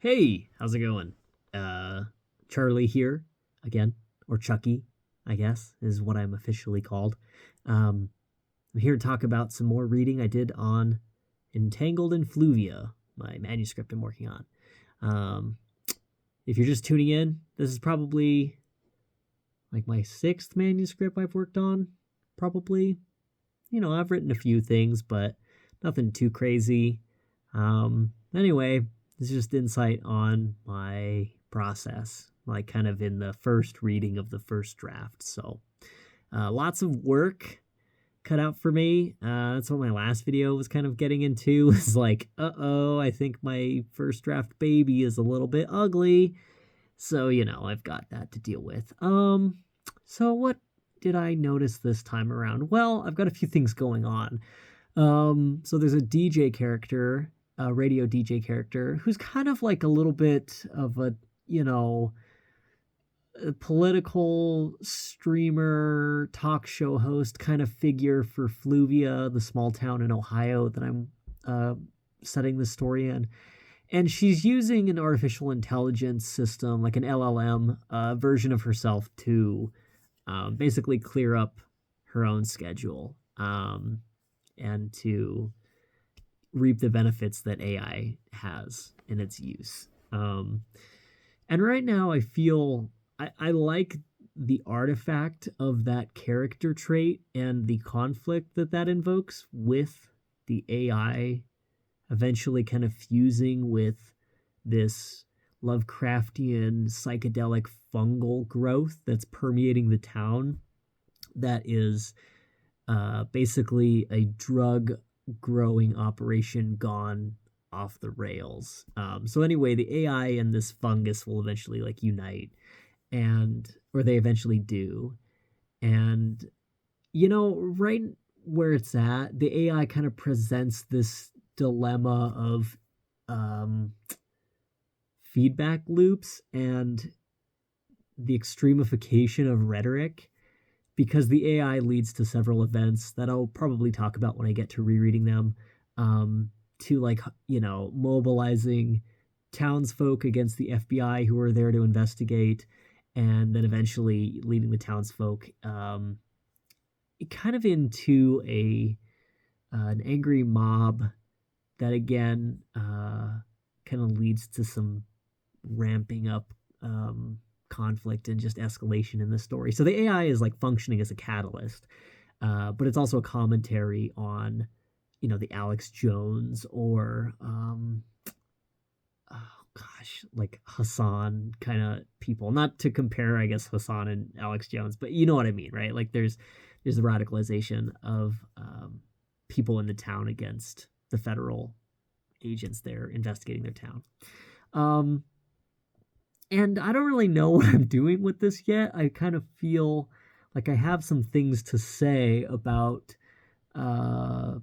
Hey, how's it going? Charlie here again, or Chucky, I guess, is what I'm officially called. Um, I'm here to talk about some more reading I did on Entangled in Fluvia, my manuscript I'm working on. Um, if you're just tuning in, this is probably like my sixth manuscript I've worked on. Probably, I've written a few things, but nothing too crazy. Anyway, this is just insight on my process, like kind of in the first reading of the first draft. So, lots of work cut out for me. That's what my last video was kind of getting into. Was like, I think my first draft baby is a little bit ugly. So, I've got that to deal with. So what did I notice this time around? Well, I've got a few things going on. So there's a DJ character, a radio DJ character, who's kind of like a little bit of you know, a political streamer, talk show host kind of figure for Fluvia, the small town in Ohio that I'm uh, setting the story in. And she's using an artificial intelligence system, like an LLM version of herself, to basically clear up her own schedule and to reap the benefits that AI has in its use. And right now, I feel I like the artifact of that character trait and the conflict that that invokes with the AI eventually kind of fusing with this Lovecraftian psychedelic fungal growth that's permeating the town that is basically a drug growing operation gone off the rails. So anyway, the AI and this fungus will eventually like unite, and or they eventually do, and right where it's at, the AI kind of presents this dilemma of um, feedback loops and the extremification of rhetoric, because the AI leads to several events that I'll probably talk about when I get to rereading them, to like, mobilizing townsfolk against the FBI who are there to investigate, and then eventually leading the townsfolk kind of into an angry mob that again kind of leads to some ramping up conflict and just escalation in the story. So the AI is like functioning as a catalyst, but it's also a commentary on, the Alex Jones or oh gosh, like Hassan kind of people. Not to compare, I guess, Hassan and Alex Jones, but you know what I mean, right? Like there's the radicalization of people in the town against the federal agents there investigating their town. Um, and I don't really know what I'm doing with this yet. I kind of feel like I have some things to say about uh,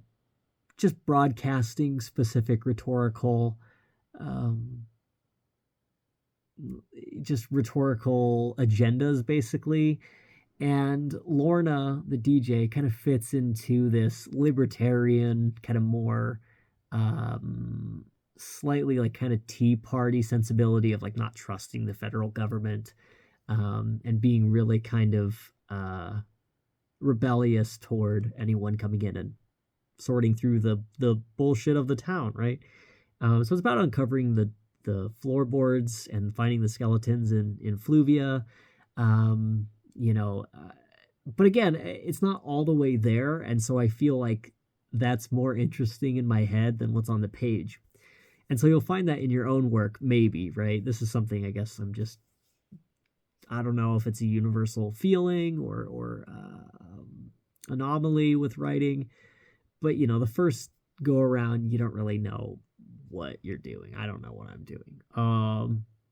just broadcasting specific rhetorical, um, just rhetorical agendas, basically. And Lorna, the DJ, kind of fits into this libertarian, kind of more um, slightly like kind of Tea Party sensibility of like not trusting the federal government, and being really kind of rebellious toward anyone coming in and sorting through the bullshit of the town, right? So it's about uncovering the floorboards and finding the skeletons in Fluvia. Um, you know, uh, but again, it's not all the way there, and so I feel like that's more interesting in my head than what's on the page. And so you'll find that in your own work, maybe, right? This is something I guess I don't know if it's a universal feeling or anomaly with writing, but the first go around, you don't really know what you're doing. I don't know what I'm doing.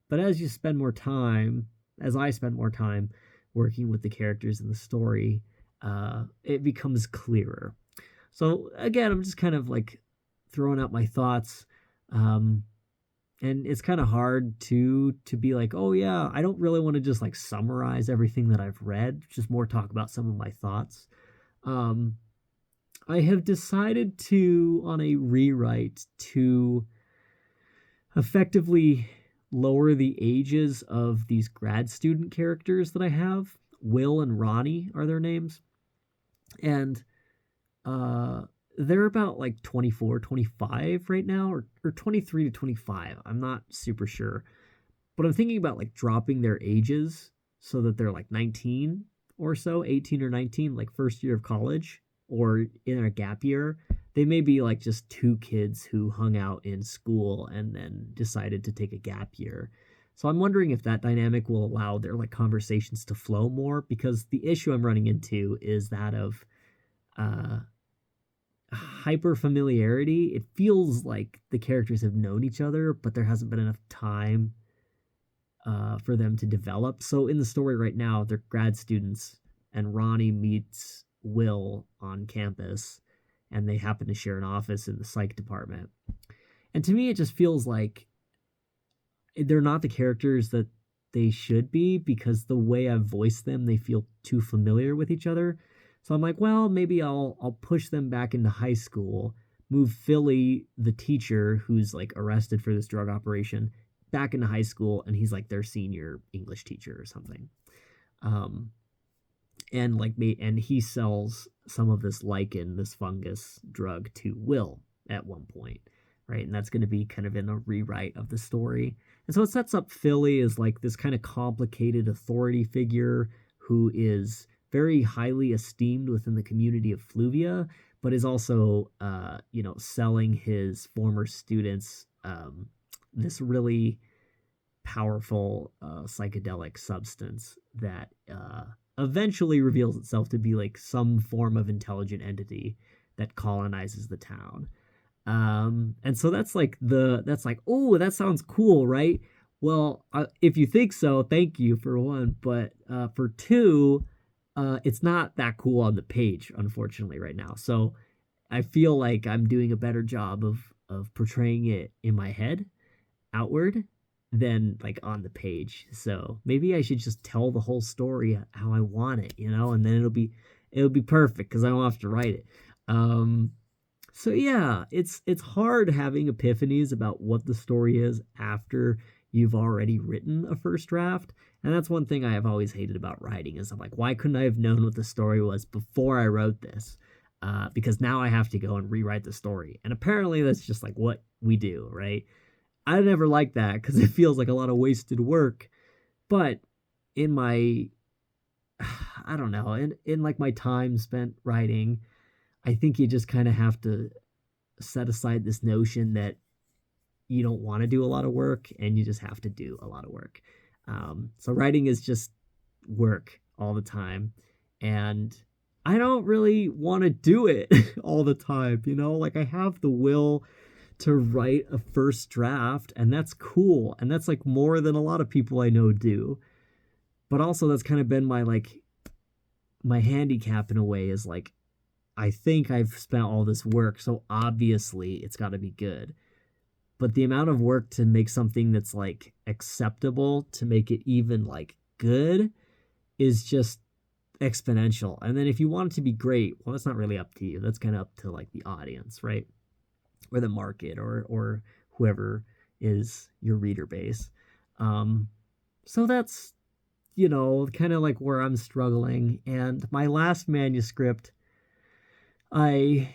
But as you spend more time, as I spend more time working with the characters in the story, it becomes clearer. So again, I'm just kind of like throwing out my thoughts. Um, and it's kind of hard to be like, oh yeah, I don't really want to just like summarize everything that I've read, just more talk about some of my thoughts. Um, I have decided to, on a rewrite, to effectively lower the ages of these grad student characters that I have. Will and Ronnie are their names. And uh, they're about like 24, 25 right now, or 23 to 25. I'm not super sure. But I'm thinking about like dropping their ages so that they're like 19 or so, 18 or 19, like first year of college or in a gap year. They may be like just two kids who hung out in school and then decided to take a gap year. So I'm wondering if that dynamic will allow their like conversations to flow more, because the issue I'm running into is that of uh hyper familiarity. It feels like the characters have known each other, but there hasn't been enough time for them to develop. So in the story right now, they're grad students, and Ronnie meets Will on campus, and they happen to share an office in the psych department. And to me, it just feels like they're not the characters that they should be, because the way I've voiced them, they feel too familiar with each other. So I'm like, well, maybe I'll push them back into high school, move Philly, the teacher who's like arrested for this drug operation, back into high school, and he's like their senior English teacher or something. Um, and like me, and he sells some of this lichen, this fungus drug, to Will at one point, right? And that's going to be kind of in a rewrite of the story. And so it sets up Philly as like this kind of complicated authority figure who is very highly esteemed within the community of Fluvia, but is also, selling his former students this really powerful psychedelic substance that eventually reveals itself to be like some form of intelligent entity that colonizes the town. And so that's like, oh, that sounds cool, right? Well, if you think so, thank you for one, but for two, it's not that cool on the page, unfortunately, right now. So I feel like I'm doing a better job of portraying it in my head outward than like on the page. So maybe I should just tell the whole story how I want it, and then it'll be perfect because I don't have to write it. Um, so yeah, it's hard having epiphanies about what the story is after you've already written a first draft. And that's one thing I have always hated about writing, is I'm like, why couldn't I have known what the story was before I wrote this? Because now I have to go and rewrite the story. And apparently that's just like what we do, right? I never like that because it feels like a lot of wasted work. But in my, I don't know, in like my time spent writing, I think you just kind of have to set aside this notion that you don't want to do a lot of work and you just have to do a lot of work. So writing is just work all the time. And I don't really want to do it all the time, like I have the will to write a first draft, and that's cool. And that's like more than a lot of people I know do. But also that's kind of been my handicap in a way, is like, I think I've spent all this work, so obviously it's got to be good. But the amount of work to make something that's like acceptable, to make it even like good, is just exponential. And then if you want it to be great, well, that's not really up to you. That's kind of up to like the audience, right? Or the market, or whoever is your reader base. So that's, kind of like where I'm struggling. And my last manuscript, I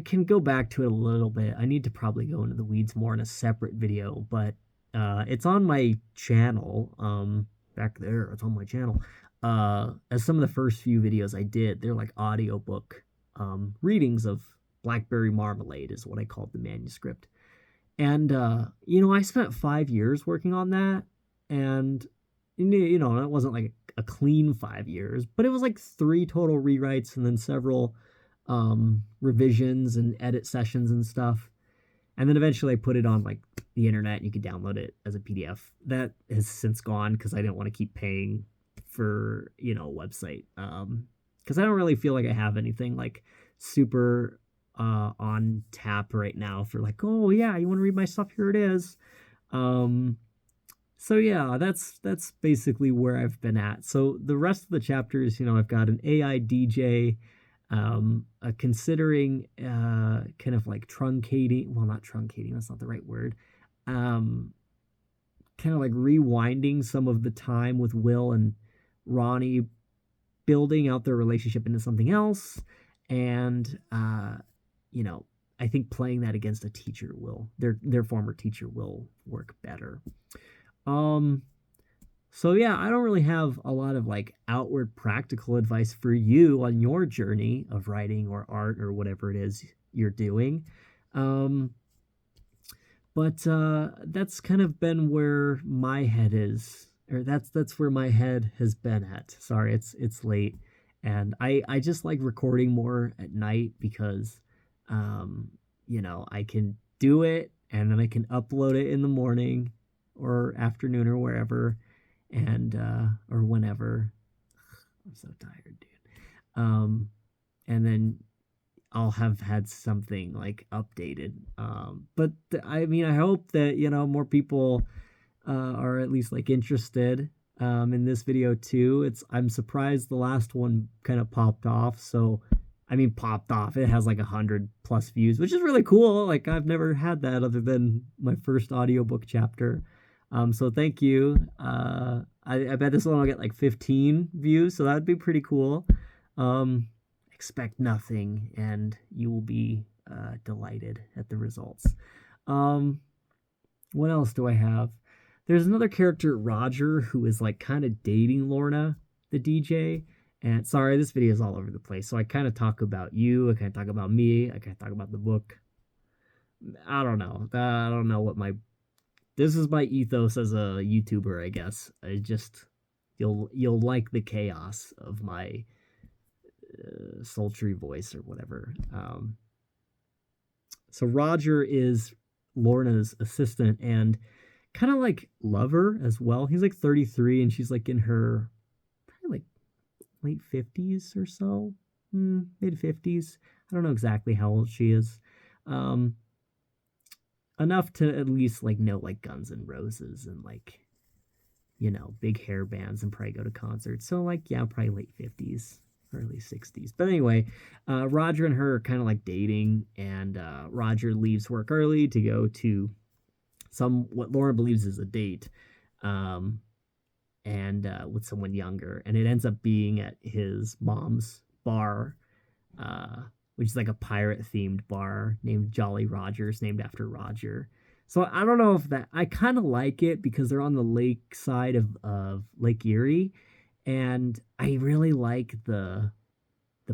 can go back to it a little bit. I need to probably go into the weeds more in a separate video, but it's on my channel. Back there, it's on my channel. As some of the first few videos I did, they're like audiobook readings of Blackberry Marmalade is what I called the manuscript. And I spent 5 years working on that, and it wasn't like a clean 5 years, but it was like 3 total rewrites and then several revisions and edit sessions and stuff. And then eventually I put it on like the internet and you could download it as a PDF. That has since gone because I didn't want to keep paying for, a website. Because I don't really feel like I have anything like super on tap right now for like, oh yeah, you want to read my stuff? Here it is. So yeah, that's basically where I've been at. So the rest of the chapters, I've got an AI DJ, considering kind of like truncating, well, not truncating, that's not the right word, kind of like rewinding some of the time with Will and Ronnie, building out their relationship into something else, and you know, I think playing that against a teacher will their former teacher will work better. So yeah, I don't really have a lot of like outward practical advice for you on your journey of writing or art or whatever it is you're doing. Um, but that's kind of been where my head is, or that's where my head has been at. Sorry, it's late, and I just like recording more at night because, um, you know, I can do it and then I can upload it in the morning or afternoon or wherever, and or whenever. I'm so tired, dude. And then I'll have had something like updated. But I mean, I hope that, you know, more people are at least like interested in this video too. I'm surprised the last one kind of popped off. So, I mean, popped off. It has like 100+ views, which is really cool. Like I've never had that other than my first audiobook chapter. So thank you. I bet this one will get like 15 views, so that'd be pretty cool. Expect nothing, and you will be delighted at the results. What else do I have? There's another character, Roger, who is like kind of dating Lorna, the DJ. And sorry, this video is all over the place. So I kind of talk about you. I kind of talk about me. I kind of talk about the book. I don't know. I don't know what this is my ethos as a YouTuber, I guess. I just you'll like the chaos of my sultry voice or whatever. So Roger is Lorna's assistant and kind of like lover as well. He's like 33 and she's like in her probably like late 50s or so, mid 50s. I don't know exactly how old she is. Enough to at least like know like Guns N' Roses and like, you know, big hair bands and probably go to concerts. So like, yeah, probably late 50s, early 60s. But anyway, Roger and her are kind of like dating, and Roger leaves work early to go to what Laura believes is a date, and with someone younger, and it ends up being at his mom's bar, which is like a pirate themed bar named Jolly Rogers, named after Roger. So I don't know if I kind of like it because they're on the lake side of Lake Erie, and I really like the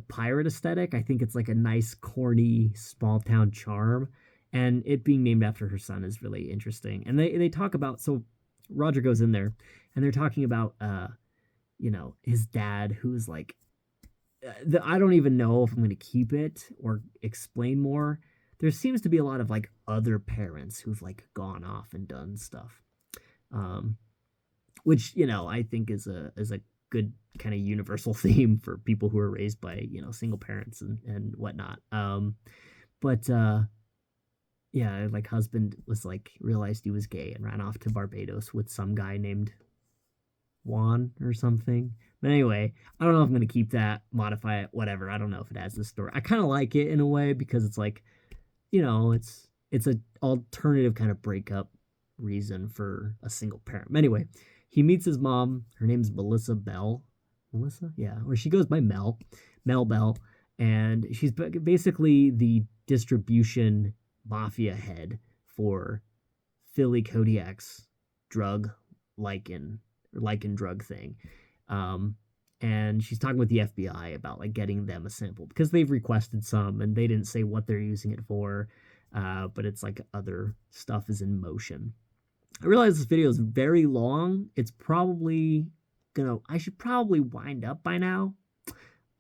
pirate aesthetic. I think it's like a nice, corny, small town charm, and it being named after her son is really interesting. And they talk about, so Roger goes in there, and they're talking about you know, his dad, who's like, I don't even know if I'm going to keep it or explain more. There seems to be a lot of like other parents who've like gone off and done stuff, which, you know, I think is a good kind of universal theme for people who are raised by, you know, single parents and whatnot. But yeah, like husband was like realized he was gay and ran off to Barbados with some guy named Juan or something. But anyway, I don't know if I'm going to keep that, modify it, whatever. I don't know if it has this story. I kind of like it in a way because it's like, you know, it's an alternative kind of breakup reason for a single parent. Anyway, he meets his mom. Her name's Melissa Bell. Melissa? Yeah. Or she goes by Mel Bell. And she's basically the distribution mafia head for Philly Kodiak's drug lichen drug thing. And she's talking with the FBI about like getting them a sample because they've requested some and they didn't say what they're using it for. But it's like other stuff is in motion. I realize this video is very long. It's probably I should probably wind up by now.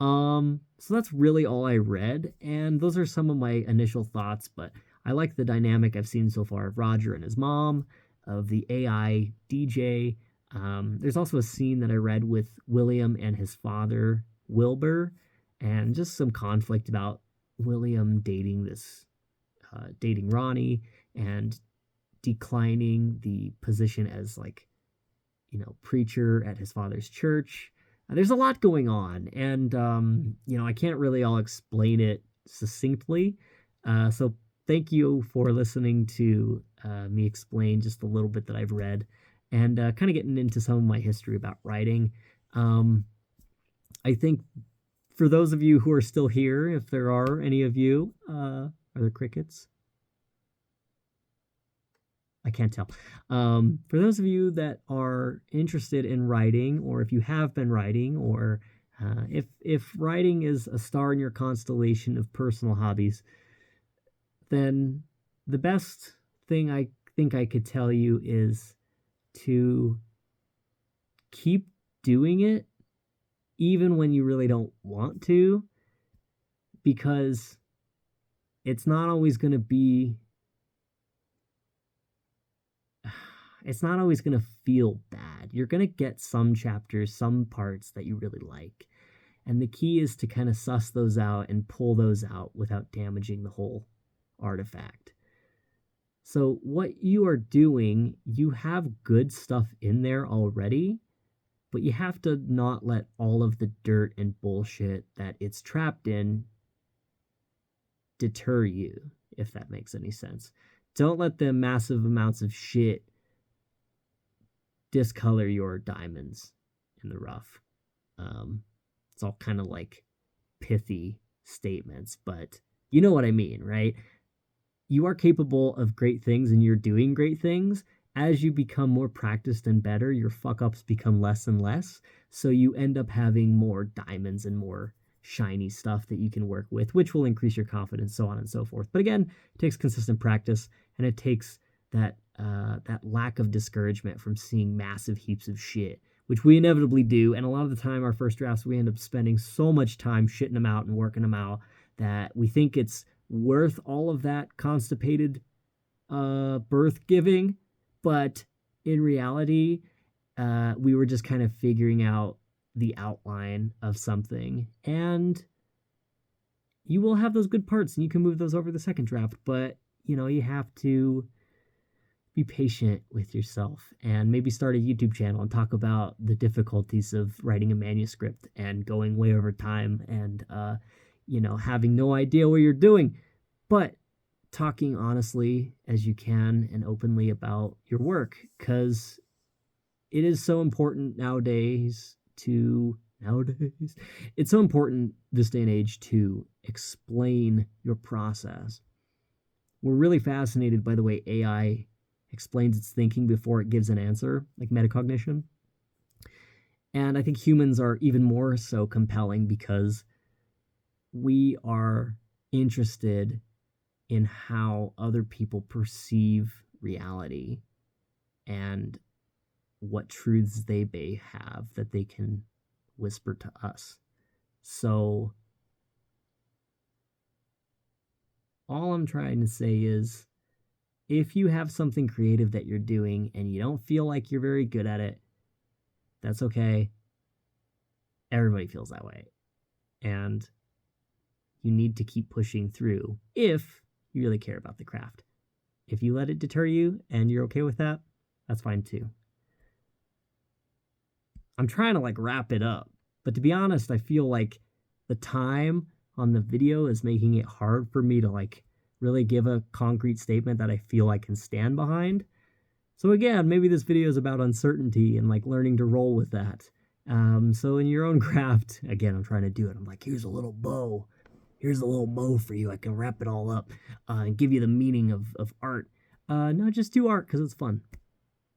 So that's really all I read, and those are some of my initial thoughts, but I like the dynamic I've seen so far of Roger and his mom, of the AI DJ. There's also a scene that I read with William and his father, Wilbur, and just some conflict about William dating Ronnie and declining the position as like, you know, preacher at his father's church. There's a lot going on, and you know, I can't really all explain it succinctly. So thank you for listening to me explain just a little bit that I've read. and kind of getting into some of my history about writing. I think for those of you who are still here, if there are any of you, are there crickets? I can't tell. For those of you that are interested in writing, or if you have been writing, or if writing is a star in your constellation of personal hobbies, then the best thing I think I could tell you is to keep doing it even when you really don't want to, because it's not always going to be, it's not always going to feel bad. You're going to get some chapters, some parts that you really like. And the key is to kind of suss those out and pull those out without damaging the whole artifact. So what you are doing, you have good stuff in there already, but you have to not let all of the dirt and bullshit that it's trapped in deter you, if that makes any sense. Don't let the massive amounts of shit discolor your diamonds in the rough. It's all kind of like pithy statements, but you know what I mean, right? You are capable of great things and you're doing great things. As you become more practiced and better, your fuck-ups become less and less. So you end up having more diamonds and more shiny stuff that you can work with, which will increase your confidence, so on and so forth. But again, it takes consistent practice, and it takes that lack of discouragement from seeing massive heaps of shit, which we inevitably do. And a lot of the time, our first drafts, we end up spending so much time shitting them out and working them out that we think it's worth all of that constipated birth giving. But in reality, we were just kind of figuring out the outline of something. And you will have those good parts and you can move those over the second draft. But, you know, you have to be patient with yourself and maybe start a YouTube channel and talk about the difficulties of writing a manuscript and going way over time and, you know, having no idea what you're doing. But talking honestly as you can and openly about your work, because it is so important nowadays. It's so important this day and age to explain your process. We're really fascinated by the way AI explains its thinking before it gives an answer, like metacognition. And I think humans are even more so compelling because we are interested in how other people perceive reality and what truths they may have that they can whisper to us. So all I'm trying to say is, if you have something creative that you're doing and you don't feel like you're very good at it, that's okay. Everybody feels that way. And you need to keep pushing through if you really care about the craft. If you let it deter you and you're okay with that, that's fine too. I'm trying to wrap it up, but to be honest, I feel like the time on the video is making it hard for me to really give a concrete statement that I feel I can stand behind. So again, maybe this video is about uncertainty and learning to roll with that. So in your own craft, again, I'm trying to do it. I'm like, here's a little bow. Here's a little bow for you. I can wrap it all up and give you the meaning of art. No, just do art because it's fun.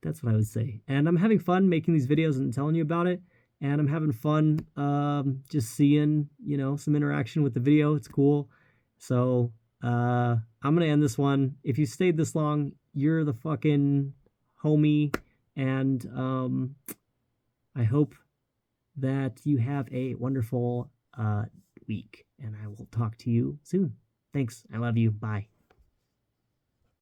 That's what I would say. And I'm having fun making these videos and telling you about it. And I'm having fun just seeing, some interaction with the video. It's cool. So I'm going to end this one. If you stayed this long, you're the fucking homie. And I hope that you have a wonderful week. And I will talk to you soon. Thanks. I love you. Bye.